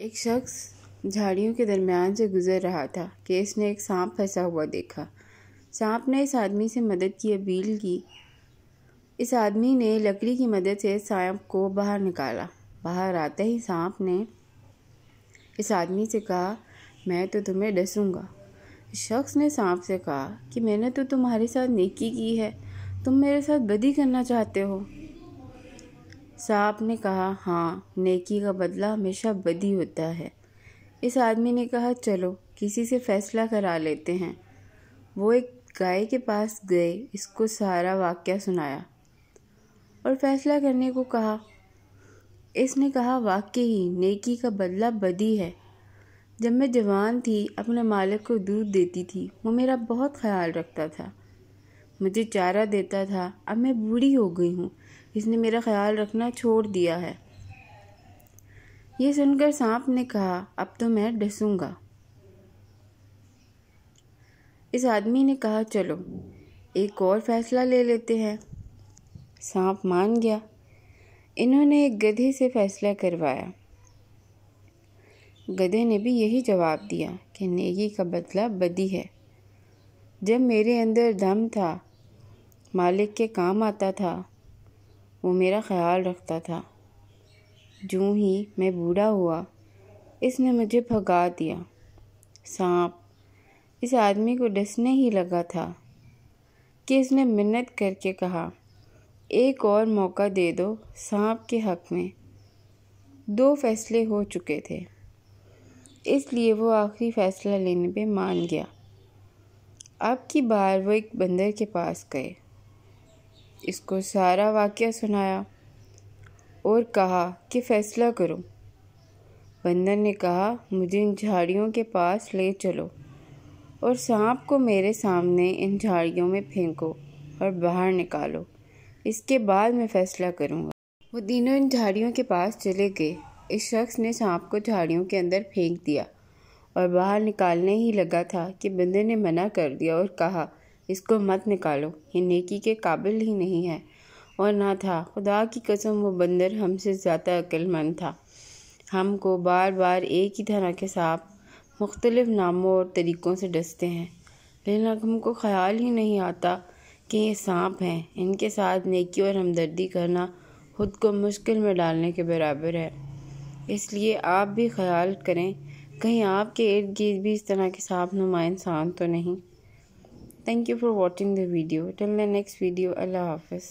ایک شخص جھاڑیوں کے درمیان سے گزر رہا تھا کہ اس نے ایک سانپ پھنسا ہوا دیکھا۔ سانپ نے اس آدمی سے مدد کی اپیل کی۔ اس آدمی نے لکڑی کی مدد سے سانپ کو باہر نکالا۔ باہر آتے ہی سانپ نے اس آدمی سے کہا، میں تو تمہیں ڈسوں گا۔ اس شخص نے سانپ سے کہا کہ میں نے تو تمہارے ساتھ نیکی کی ہے، تم میرے ساتھ بدی کرنا چاہتے ہو۔ سانپ نے کہا، ہاں، نیکی کا بدلہ ہمیشہ بدی ہوتا ہے۔ اس آدمی نے کہا، چلو کسی سے فیصلہ کرا لیتے ہیں۔ وہ ایک گائے کے پاس گئے، اس کو سارا واقعہ سنایا اور فیصلہ کرنے کو کہا۔ اس نے کہا، واقعی نیکی کا بدلہ بدی ہے۔ جب میں جوان تھی اپنے مالک کو دودھ دیتی تھی، وہ میرا بہت خیال رکھتا تھا، مجھے چارہ دیتا تھا۔ اب میں بوڑھی ہو گئی ہوں، اس نے میرا خیال رکھنا چھوڑ دیا ہے۔ یہ سن کر سانپ نے کہا، اب تو میں ڈسوں گا۔ اس آدمی نے کہا، چلو ایک اور فیصلہ لے لیتے ہیں۔ سانپ مان گیا۔ انہوں نے ایک گدھے سے فیصلہ کروایا۔ گدھے نے بھی یہی جواب دیا کہ نیکی کا بدلہ بدی ہے۔ جب میرے اندر دم تھا، مالک کے کام آتا تھا، وہ میرا خیال رکھتا تھا۔ جوں ہی میں بوڑھا ہوا، اس نے مجھے بھگا دیا۔ سانپ اس آدمی کو ڈسنے ہی لگا تھا کہ اس نے منت کر کے کہا، ایک اور موقع دے دو۔ سانپ کے حق میں 2 فیصلے ہو چکے تھے، اس لیے وہ آخری فیصلہ لینے پہ مان گیا۔ اب کی بار وہ ایک بندر کے پاس گئے، اس کو سارا واقعہ سنایا اور کہا کہ فیصلہ کرو۔ بندر نے کہا، مجھے ان جھاڑیوں کے پاس لے چلو اور سانپ کو میرے سامنے ان جھاڑیوں میں پھینکو اور باہر نکالو، اس کے بعد میں فیصلہ کروں گا۔ وہ تینوں ان جھاڑیوں کے پاس چلے گئے۔ اس شخص نے سانپ کو جھاڑیوں کے اندر پھینک دیا اور باہر نکالنے ہی لگا تھا کہ بندر نے منع کر دیا اور کہا، اس کو مت نکالو، یہ نیکی کے قابل ہی نہیں ہے اور نہ تھا۔ خدا کی قسم، وہ بندر ہم سے زیادہ عقل مند تھا۔ ہم کو بار بار ایک ہی طرح کے سانپ مختلف ناموں اور طریقوں سے ڈستے ہیں، لیکن ہم کو خیال ہی نہیں آتا کہ یہ سانپ ہیں۔ ان کے ساتھ نیکی اور ہمدردی کرنا خود کو مشکل میں ڈالنے کے برابر ہے۔ اس لیے آپ بھی خیال کریں، کہیں آپ کے ارد گرد بھی اس طرح کے سانپ نما انسان تو نہیں۔ Thank you for watching the video. Till the next video, Allah Hafiz.